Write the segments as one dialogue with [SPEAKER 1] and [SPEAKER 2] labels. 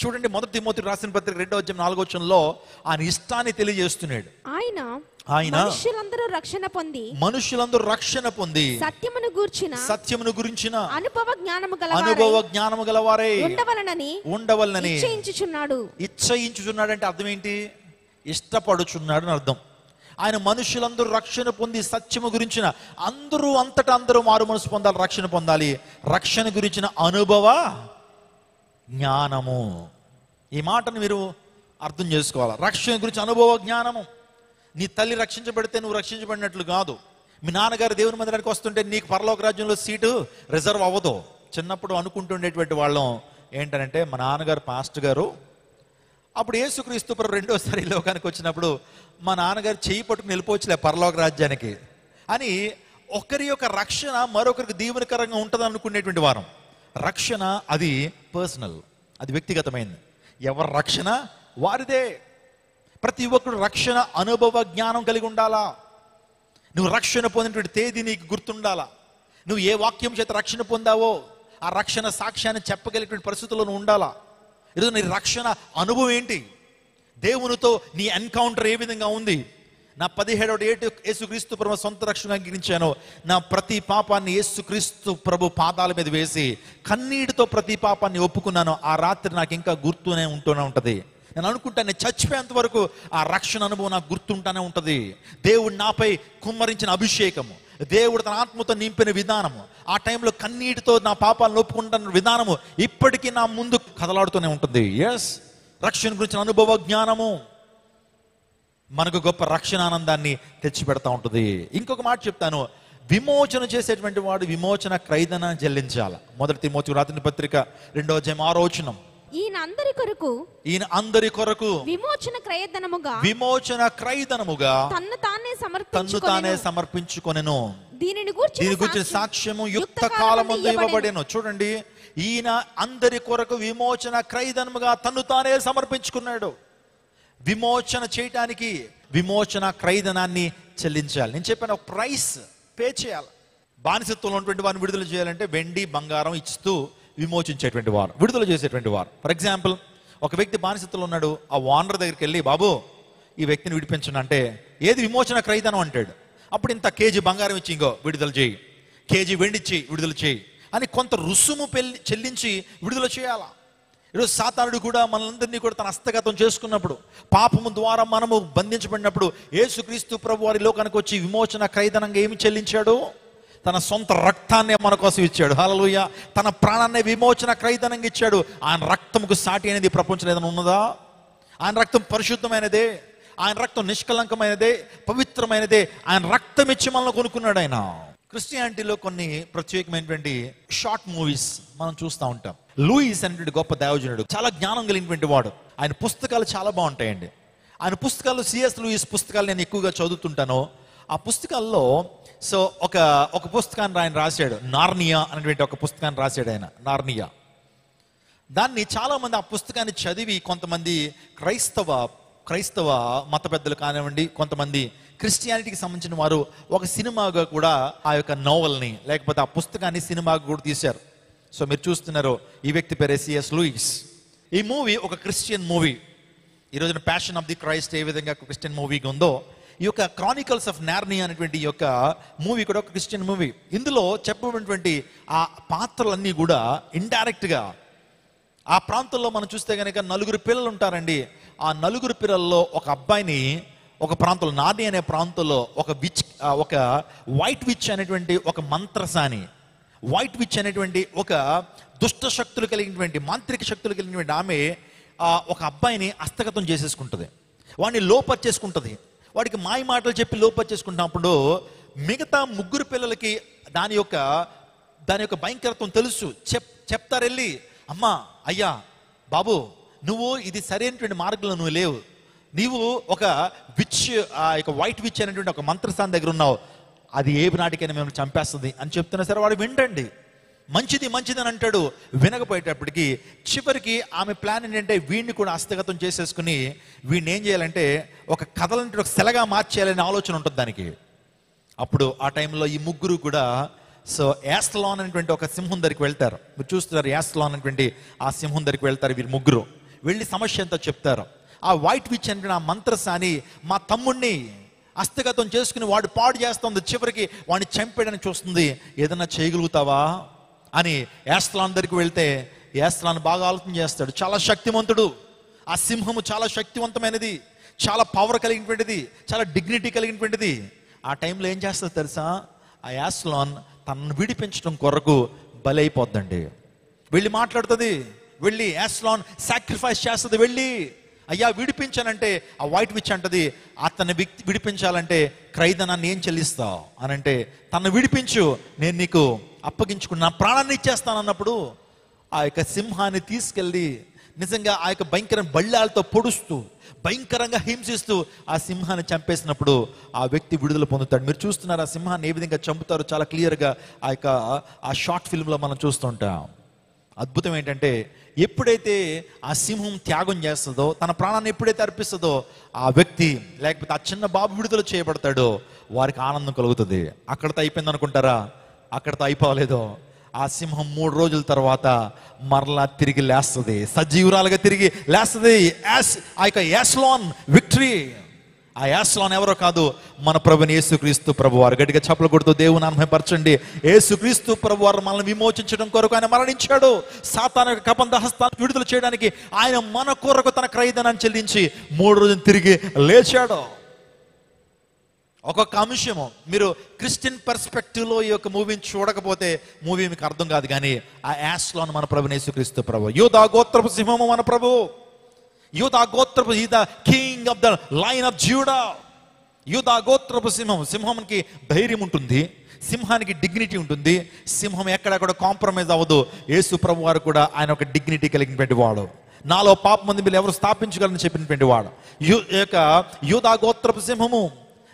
[SPEAKER 1] చూడండి, 1 తిమోతి రాసిన పత్రిక 2వ అధ్యాయం 4వ వచనంలో ఆయన ఇష్టాన్ని తెలియజేస్తున్నాడు. ఆయన
[SPEAKER 2] మనుషులందరూ రక్షణ పొంది
[SPEAKER 1] సత్యమును గురించిన
[SPEAKER 2] అనుభవ
[SPEAKER 1] జ్ఞానము గలవారే ఉండవలనని ఇచ్చయించుచున్నాడు. అంటే అర్థం ఏంటి? ఇష్టపడుచున్నాడు అని అర్థం. ఆయన మనుషులందరూ రక్షణ పొంది సత్యము గురించిన, అంతటా అందరూ మారు మనసు పొందాలి, రక్షణ పొందాలి. రక్షణ గురించిన అనుభవ జ్ఞానము. ఈ మాటను మీరు అర్థం చేసుకోవాలి. రక్షణ గురించి అనుభవ జ్ఞానము. నీ తల్లి రక్షించబడితే నువ్వు రక్షించబడినట్లు కాదు. మీ నాన్నగారు దేవుని మందిరానికి వస్తుంటే నీకు పరలోక రాజ్యంలో సీటు రిజర్వ్ అవ్వదు. చిన్నప్పుడు అనుకుంటుండేటువంటి వాళ్ళం ఏంటంటే, మా నాన్నగారు పాస్టర్ గారు, అప్పుడు యేసుక్రీస్తు ప్రభు రెండోసారి లోకానికి వచ్చినప్పుడు మా నాన్నగారు చెయ్యి పట్టుకుని వెళ్ళిపోవచ్చులే పరలోక రాజ్యానికి అని, ఒకరి యొక్క రక్షణ మరొకరికి దీవెనకరంగా ఉంటుంది అనుకునేటువంటి వారం. రక్షణ అది పర్సనల్, అది వ్యక్తిగతమైనది. ఎవరి రక్షణ వారిదే. ప్రతి ఒక్కరు రక్షణ అనుభవ జ్ఞానం కలిగి ఉండాలా. నువ్వు రక్షణ పొందినటువంటి తేదీ నీకు గుర్తుండాలా. నువ్వు ఏ వాక్యం చేత రక్షణ పొందావో ఆ రక్షణ సాక్ష్యాన్ని చెప్పగలిగినటువంటి పరిస్థితుల్లో నువ్వు ఉండాలా. ఈరోజు నీ రక్షణ అనుభవం ఏంటి? దేవునితో నీ ఎన్కౌంటర్ ఏ విధంగా ఉంది? నా 17వ ఏట యేసుక్రీస్తు ప్రభు సొంత రక్షణగా అంగీకరించాను. నా ప్రతి పాపాన్ని యేసుక్రీస్తు ప్రభు పాదాల మీద వేసి కన్నీటితో ప్రతి పాపాన్ని ఒప్పుకున్నాను. ఆ రాత్రి నాకు ఇంకా గుర్తూనే ఉంటది. నేను అనుకుంటాను, నేను చచ్చిపోయేంత వరకు ఆ రక్షణ అనుభవం నాకు గుర్తుంటానే ఉంటుంది. దేవుడు నాపై కుమ్మరించిన అభిషేకము, దేవుడు తన ఆత్మతో నింపిన విధానము, ఆ టైంలో కన్నీటితో నా పాపాలను ఒప్పుకుంటున్న విధానము ఇప్పటికీ నా ముందు కదలాడుతూనే ఉంటుంది. ఎస్, రక్షణ గురించిన అనుభవ జ్ఞానము మనకు గొప్ప రక్షణ ఆనందాన్ని తెచ్చిపెడతా ఉంటుంది. ఇంకొక మాట చెప్తాను, విమోచన చేసేటువంటి వాడు విమోచన క్రయధన చెల్లించాలి. 1 తిమోతి రాసిన పత్రిక 2వ అధ్యాయం 6వ వచనం.
[SPEAKER 2] ఈయన అందరి కొరకు విమోచన క్రయధనముగా తన్ను తానే సమర్పించుకొనెను. దీనిని గురించి సాక్ష్యము యుక్త కాలమందు ఇవ్వబడెను. చూడండి, ఈయన అందరి కొరకు విమోచన క్రయధనముగా తన్ను తానే సమర్పించుకున్నాడు. విమోచన చేయటానికి విమోచన క్రయధనాన్ని చెల్లించాలి. నేను చెప్పాను, ఒక ప్రైస్ పే చేయాలి. బానిసత్వంలో ఉన్నటువంటి వారిని విడుదల చేయాలంటే వెండి బంగారం ఇస్తూ విమోచించేటువంటి వారు, విడుదల చేసేటువంటి వారు. ఫర్ ఎగ్జాంపుల్, ఒక వ్యక్తి బానిసత్వంలో ఉన్నాడు. ఆ ఓనర్ దగ్గరికి వెళ్ళి, బాబు ఈ వ్యక్తిని విడిపించండి అంటే, ఏది విమోచన క్రయధనం అంటాడు. అప్పుడు ఇంత కేజీ బంగారం ఇచ్చి ఇంకో విడుదల చేయి, కేజీ వెండిచ్చి విడుదల చేయి అని కొంత రుసుము చెల్లించి విడుదల చేయాలా. ఈరోజు సాతానుడు కూడా మనందరినీ కూడా తన హస్తగతం చేసుకున్నప్పుడు, పాపము ద్వారా మనము బంధించబడినప్పుడు యేసుక్రీస్తు ప్రభు వారి లోకానికి వచ్చి విమోచన క్రయధనంగా ఏమి చెల్లించాడు? తన సొంత రక్తాన్నే మన కోసం ఇచ్చాడు. హల్లెలూయా. తన ప్రాణాన్ని విమోచన క్రయధనంగా ఇచ్చాడు. ఆయన రక్తముకు సాటి అనేది ప్రపంచంలో ఏదైనా ఉన్నదా? ఆయన రక్తం పరిశుద్ధమైనదే, ఆయన రక్తం నిష్కలంకమైనదే, పవిత్రమైనదే. ఆయన రక్తం ఇచ్చి మనల్ని కొనుక్కున్నాడు ఆయన. క్రిస్టియానిటీలో కొన్ని ప్రత్యేకమైనటువంటి షార్ట్ మూవీస్ మనం చూస్తూ ఉంటాం. లూయిస్ అనేటువంటి గొప్ప దైవజనుడు, చాలా జ్ఞానం కలిగినటువంటి వాడు. ఆయన పుస్తకాలు చాలా బాగుంటాయండి. ఆయన పుస్తకాలు, సిఎస్ లూయిస్ పుస్తకాలు నేను ఎక్కువగా చదువుతుంటాను. ఆ పుస్తకాల్లో ఒక పుస్తకాన్ని ఆయన రాశాడు, నార్నియా అనేటువంటి ఒక పుస్తకాన్ని రాశాడు ఆయన, నార్నియా. దాన్ని చాలామంది ఆ పుస్తకాన్ని చదివి, కొంతమంది క్రైస్తవ మత పెద్దలు కానివ్వండి, కొంతమంది క్రిస్టియానిటీకి సంబంధించిన వారు ఒక సినిమాగా కూడా ఆ యొక్క నోవెల్ని, లేకపోతే ఆ పుస్తకాన్ని సినిమాగా కూడా తీశారు. సో మీరు చూస్తున్నారు, ఈ వ్యక్తి పేరే సిఎస్ లూయిస్. ఈ మూవీ ఒక క్రిస్టియన్ మూవీ. ఈ రోజున ప్యాషన్ ఆఫ్ ది క్రైస్ట్ ఏ విధంగా క్రిస్టియన్ మూవీగా ఉందో, ఈ యొక్క క్రానికల్స్ ఆఫ్ నార్నియా అనేటువంటి ఈ యొక్క మూవీ కూడా ఒక క్రిస్టియన్ మూవీ. ఇందులో చెప్పబడినటువంటి ఆ పాత్రలన్నీ కూడా ఇండైరెక్ట్గా ఆ ప్రాంతంలో మనం చూస్తే కనుక 4 పిల్లలు ఉంటారండి. ఆ 4 పిల్లల్లో ఒక అబ్బాయిని ఒక ప్రాంతంలో, నార్నియా అనే ప్రాంతంలో ఒక వైట్ విచ్ అనేటువంటి ఒక మంత్రసాని, వైట్ విచ్ అనేటువంటి ఒక దుష్ట శక్తులు కలిగినటువంటి, మాంత్రిక శక్తులు కలిగినటువంటి ఆమె ఒక అబ్బాయిని హస్తగతం చేసేసుకుంటుంది, వాడిని లోపర్చేసుకుంటుంది. వాడికి మాయ మాటలు చెప్పి లోపర్చేసుకుంటున్నప్పుడు మిగతా 3 పిల్లలకి దాని యొక్క భయంకరత్వం తెలుసు. చెప్తారు వెళ్ళి, అమ్మా, అయ్యా, బాబు, నువ్వు ఇది సరైనటువంటి మార్గంలో నువ్వు లేవు, నీవు ఒక వైట్ విచ్ అనేటువంటి ఒక మంత్రస్థానం దగ్గర ఉన్నావు, అది ఏ నాటికైనా మేము చంపేస్తుంది అని చెప్తున్నా సరే వాడు వింటండి. మంచిది అని అంటాడు. వినకపోయేటప్పటికి చివరికి ఆమె ప్లాన్ ఏంటంటే వీడిని కూడా హస్తగతం చేసేసుకుని వీడిని ఏం చేయాలంటే ఒక కథలంటే ఒక సెలగా మార్చేయాలనే ఆలోచన ఉంటుంది దానికి. అప్పుడు ఆ టైంలో ఈ 3 కూడా యాస్టలాన్ అనేటువంటి ఒక సింహం దగ్గరికి వెళ్తారు. మీరు చూస్తున్నారు, యాస్టలాన్ అనేటువంటి ఆ సింహం దగ్గరికి వెళ్తారు వీరు 3.
[SPEAKER 1] వెళ్ళి సమస్య ఎంతో చెప్తారు. ఆ వైట్ విచ్ అంటే ఆ మంత్రసాని మా తమ్ముడిని హస్తగతం చేసుకుని వాడు పాడు చేస్తుంది, చివరికి వాడిని చంపేయడానికి చూస్తుంది, ఏదన్నా చేయగలుగుతావా అని యాస్లాన్ దగ్గరికి వెళ్తే యాస్లాన్ బాగా ఆలోచన చేస్తాడు. చాలా శక్తివంతుడు, ఆ సింహము చాలా శక్తివంతమైనది, చాలా పవర్ కలిగినటువంటిది, చాలా డిగ్నిటీ కలిగినటువంటిది. ఆ టైంలో ఏం చేస్తుంది తెలుసా, ఆ యాస్లాన్ తనను విడిపించడం కొరకు బలైపోద్దండి. వెళ్ళి మాట్లాడుతుంది, వెళ్ళి యాస్లాన్ సాక్రిఫైస్ చేస్తుంది, వెళ్ళి అయ్యా విడిపించానంటే ఆ వైట్ విచ్ అంటది, అతన్ని విడిపించాలంటే క్రైదనాన్ని ఏం చెల్లిస్తావు అని అంటే, తను విడిపించు, నేను నీకు అప్పగించుకుని నా ప్రాణాన్ని ఇచ్చేస్తాను అన్నప్పుడు ఆ యొక్క సింహాన్ని తీసుకెళ్ళి నిజంగా ఆ యొక్క భయంకర బళ్ళాలతో పొడుస్తూ భయంకరంగా హింసిస్తూ ఆ సింహాన్ని చంపేసినప్పుడు ఆ వ్యక్తి విడుదల పొందుతాడు. మీరు చూస్తున్నారు ఆ సింహాన్ని ఏ విధంగా చంపుతారో చాలా క్లియర్గా ఆ షార్ట్ ఫిల్మ్లో మనం చూస్తుంటాం. అద్భుతం ఏంటంటే, ఎప్పుడైతే ఆ సింహం త్యాగం చేస్తుందో, తన ప్రాణాన్ని ఎప్పుడైతే అర్పిస్తుందో, ఆ వ్యక్తి లేకపోతే ఆ చిన్న బాబు విడుదల చేయబడతాడో వారికి ఆనందం కలుగుతుంది. అక్కడితో అయిపోయింది అనుకుంటారా? అక్కడితో అయిపోలేదు. ఆ సింహం 3 రోజుల తర్వాత మరలా తిరిగి లేస్తుంది, సజీవురాలుగా తిరిగి లేస్తుంది. ఆ యొక్క యాస్లాన్ విక్టరీ, ఆ యాస్లాన్ ఎవరో కాదు, మన ప్రభుని యేసుక్రీస్తు ప్రభువారు. గట్టిగా చప్పలు కొడుతూ దేవుని మహిమపరచండి. యేసుక్రీస్తు ప్రభువారు మనల్ని విమోచించడం కొరకు ఆయన మరణించాడు. సాతాను యొక్క కబంధ హస్తాన్ని విడుదల చేయడానికి ఆయన మన కొరకు తన క్రయధనాన్ని చెల్లించి 3 రోజులు తిరిగి లేచాడు. ఒక్కొక్క అంశము మీరు క్రిస్టియన్ పర్స్పెక్టివ్లో ఈ యొక్క మూవీని చూడకపోతే మూవీ మీకు అర్థం కాదు. కానీ ఆ యాస్లాన్ మన ప్రభుని యేసుక్రీస్తు ప్రభు, యూదా గోత్రపు సింహము మన ప్రభు, యూదా గోత్రపు, ఈ the king of the line of JUDA. యూదా గోత్రపు సింహం, సింహానికి ధైర్యం ఉంటుంది, సింహానికి డిగ్నిటీ ఉంటుంది, సింహం ఎక్కడెక్కడ కాంప్రమైజ్ అవ్వదు. యేసు ప్రభు వారు కూడా ఆయన ఒక డిగ్నిటీ కలిగినటువంటి వాడు. నాలో పాపం మంది మీరు ఎవరు స్థాపించగలని చెప్పినటువంటి వాడు. యూదా గోత్రపు సింహము,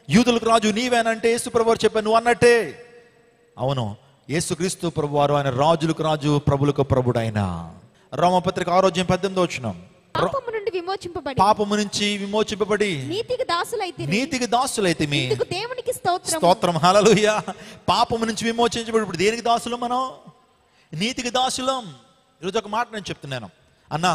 [SPEAKER 1] యూదులకు రాజు నీవేనంటే యేసు ప్రభు వారు చెప్పాను, నువ్వు అన్నట్టే. అవును, యేసుక్రీస్తు ప్రభు వారు ఆయన రాజులకు రాజు, ప్రభులకు ప్రభుడు. ఆయన రోమపత్రిక 6:18
[SPEAKER 2] పాపము నుంచి విమోచింపబడి
[SPEAKER 1] నీతికి దాసులైతిమి.
[SPEAKER 2] దేవునికి
[SPEAKER 1] స్తోత్రం, హల్లెలూయా. పాపము నుంచి విమోచించబడి ఇప్పుడు దేనికి దాసులం? మనం నీతికి దాసులం. ఈరోజు ఒక మాట నేను చెప్తున్నాను, అన్నా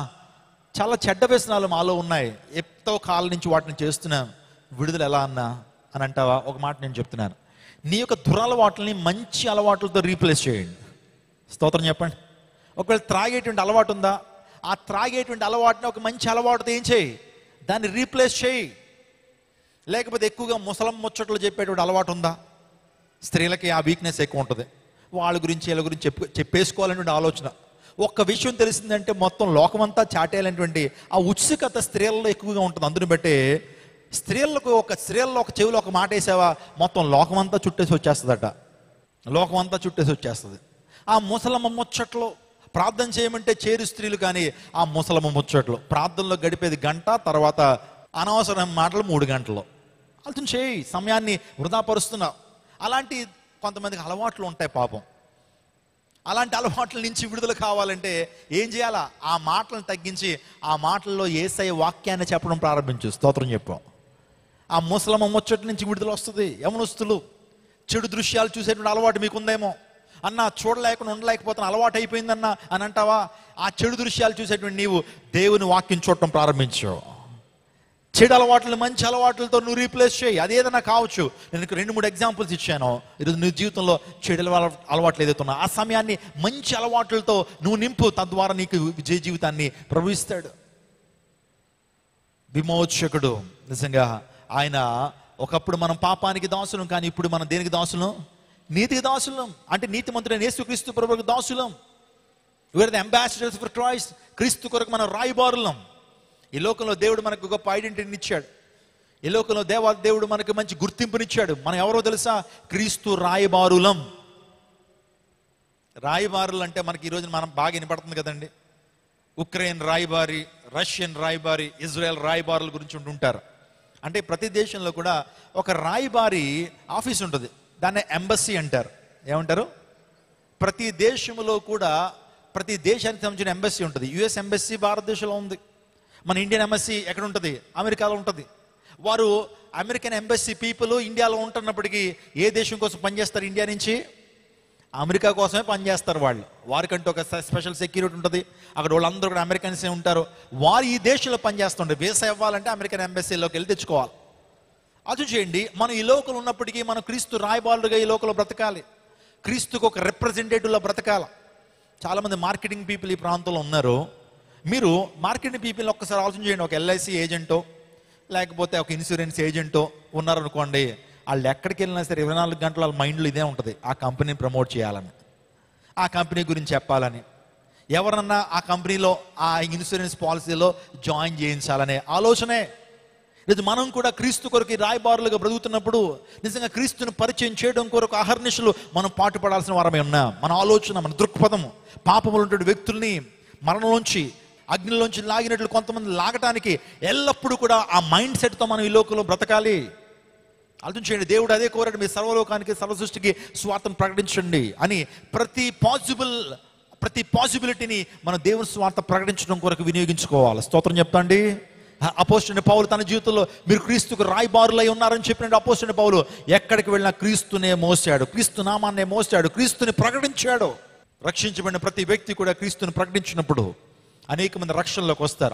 [SPEAKER 1] చాలా చెడ్డ వ్యసనాలు మాలో ఉన్నాయి, ఎంతో కాలం నుంచి వాటిని చేస్తున్నాను, విడుదల ఎలా అన్నా అని అంటావా? ఒక మాట నేను చెప్తున్నాను, నీ యొక్క దురలవాట్లని మంచి అలవాట్లతో రీప్లేస్ చేయండి. స్తోత్రం చెప్పండి. ఒకవేళ త్రాగేటువంటి అలవాటు ఉందా, ఆ త్రాగేటువంటి అలవాటుని ఒక మంచి అలవాటుతో ఏం చేయి, దాన్ని రీప్లేస్ చేయి. లేకపోతే ఎక్కువగా ముచ్చట్లు చెప్పేటువంటి అలవాటు ఉందా, స్త్రీలకి ఆ వీక్నెస్ ఎక్కువ ఉంటుంది, వాళ్ళ గురించి వీళ్ళ గురించి చెప్పేసుకోవాలనేటువంటి ఆలోచన. ఒక్క విషయం తెలిసిందంటే మొత్తం లోకమంతా చాటేయాలనేటువంటి ఆ ఉత్సుకత స్త్రీలలో ఎక్కువగా ఉంటుంది. అందుని బట్టే స్త్రీల్లో ఒక చెవిలో ఒక మాట వేసావా మొత్తం లోకమంతా చుట్టేసి వచ్చేస్తుందట, లోకమంతా చుట్టేసి వచ్చేస్తుంది. ఆ ముసలమ్మ ముచ్చట్లు ప్రార్థన చేయమంటే చేరు స్త్రీలు, కానీ ఆ ముసలమ్మ ముచ్చట్లు ప్రార్థనలో గడిపేది గంట, తర్వాత అనవసరమైన మాటలు 3 గంటలు. అర్థం చేయి, సమయాన్ని వృధాపరుస్తున్నావు. అలాంటి కొంతమందికి అలవాట్లు ఉంటాయి పాపం. అలాంటి అలవాట్ల నుంచి విడుదల కావాలంటే ఏం చేయాలా? ఆ మాటలను తగ్గించి ఆ మాటల్లో యేసయ్య వాక్యాన్ని చెప్పడం ప్రారంభించు. స్తోత్రం చెప్పు. ఆ ముసలమ్మ ముచ్చటి నుంచి విడుదల వస్తుంది. యవనస్తులు చెడు దృశ్యాలు చూసేటువంటి అలవాటు మీకుందేమో, అన్న చూడలేకుండా ఉండలేకపోతున్న అలవాటు అయిపోయిందన్న అని అంటావా? ఆ చెడు దృశ్యాలు చూసేటువంటి నీవు దేవుని వాక్యం చూడటం ప్రారంభించు. చెడు అలవాట్లను మంచి అలవాట్లతో నువ్వు రీప్లేస్ చేయి. అదేదన్నా కావచ్చు. నేను 2-3 ఎగ్జాంపుల్స్ ఇచ్చాను. ఈరోజు నీ జీవితంలో చెడు అలవాట్లు ఏదైతే ఉన్నా ఆ సమయాన్ని మంచి అలవాట్లతో నువ్వు నింపు, తద్వారా నీకు విజయ జీవితాన్ని ప్రవహిస్తాడు. విమోచకుడు నిజంగా ఆయన. ఒకప్పుడు మనం పాపానికి దాసులం, కానీ ఇప్పుడు మనం దేనికి దాసులం? నీతికి దాసులం. అంటే నీతిమంతుడైన యేసుక్రీస్తు ప్రభువుకు దాసులం. We are the ambassadors for Christ. క్రీస్తు కొరకు మనం రాయబారులం. ఈ లోకంలో దేవుడు మనకు గొప్ప ఐడెంటిటీని ఇచ్చాడు. ఈ లోకంలో దేవుడు మనకు మంచి గుర్తింపునిచ్చాడు. మనం ఎవరో తెలుసా? క్రీస్తు రాయబారులం. రాయబారులు అంటే మనకి ఈరోజు మనం బాగా వినపడుతుంది కదండి. ఉక్రెయిన్ రాయబారి, రష్యన్ రాయబారి, ఇజ్రాయెల్ రాయబారుల గురించి ఉంటుంటారు. అంటే ప్రతి దేశంలో కూడా ఒక రాయబారి ఆఫీస్ ఉంటుంది, దాన్ని ఎంబసీ అంటారు. ఏమంటారు? ప్రతి దేశంలో కూడా ప్రతి దేశానికి సంబంధించిన ఎంబసీ ఉంటుంది. యుఎస్ ఎంబసీ భారతదేశంలో ఉంది. మన ఇండియన్ ఎంబసీ ఎక్కడ ఉంటుంది? అమెరికాలో ఉంటుంది. వారు అమెరికన్ ఎంబసీ పీపుల్ ఇండియాలో ఉంటున్నప్పటికీ ఏ దేశం కోసం పనిచేస్తారు? ఇండియా నుంచి అమెరికా కోసమే పనిచేస్తారు వాళ్ళు. వారికంటూ ఒక స్పెషల్ సెక్యూరిటీ ఉంటుంది. అక్కడ వాళ్ళందరూ కూడా అమెరికన్సే ఉంటారు. వారు ఈ దేశంలో పనిచేస్తుంటారు. వీసా ఇవ్వాలంటే అమెరికన్ ఎంబసీలోకి వెళ్ళి తెచ్చుకోవాలి. అది చేయండి. మనం ఈ లోకంలో ఉన్నప్పటికీ మనం క్రీస్తు రాయబారులుగా ఈ లోకంలో బ్రతకాలి. క్రీస్తుకు ఒక రిప్రజెంటేటివ్లో బ్రతకాలి. చాలామంది మార్కెటింగ్ పీపుల్ ఈ ప్రాంతంలో ఉన్నారు. మీరు మార్కెటింగ్ పీపుల్ని ఒక్కసారి ఆలోచన చేయండి. ఒక ఎల్ఐసి ఏజెంటో లేకపోతే ఒక ఇన్సూరెన్స్ ఏజెంటో ఉన్నారనుకోండి, వాళ్ళు ఎక్కడికి వెళ్ళినా సరే 24 గంటల వాళ్ళ మైండ్లో ఇదే ఉంటుంది, ఆ కంపెనీని ప్రమోట్ చేయాలని, ఆ కంపెనీ గురించి చెప్పాలని, ఎవరన్నా ఆ కంపెనీలో ఆ ఇన్సూరెన్స్ పాలసీలో జాయిన్ చేయించాలనే ఆలోచనే. లేదు, మనం కూడా క్రీస్తు కొరకు రాయబారులుగా బ్రతుకుతున్నప్పుడు నిజంగా క్రీస్తుని పరిచయం చేయడం కొరకు అహర్నిశలు మనం పాటుపడాల్సిన వారమే ఉన్నాం. మన ఆలోచన, మన దృక్పథము పాపములు ఉండే వ్యక్తుల్ని మరణంలోంచి, అగ్నిలోంచి లాగినట్లు కొంతమంది లాగటానికి ఎల్లప్పుడూ కూడా ఆ మైండ్ సెట్తో మనం ఈ లోకంలో బ్రతకాలి. అర్థం చేయండి. దేవుడు అదే కోరాడు, మీ సర్వలోకానికి సర్వ సృష్టికి స్వార్థను ప్రకటించండి అని. ప్రతి పాసిబిలిటీని మనం దేవుని స్వార్థ ప్రకటించడం కొరకు వినియోగించుకోవాలి. స్తోత్రం చెప్తాండి. అపోస్తలుడైన పౌలు తన జీవితంలో మీరు క్రీస్తుకు రాయబారులై ఉన్నారని చెప్పినట్టు అపోస్తలుడైన పౌలు ఎక్కడికి వెళ్ళినా క్రీస్తునే మోసాడు, క్రీస్తు నామాన్నే మోసాడు, క్రీస్తుని ప్రకటించాడు. రక్షించబడిన ప్రతి వ్యక్తి కూడా క్రీస్తుని ప్రకటించినప్పుడు అనేక మంది రక్షణలోకి వస్తారు.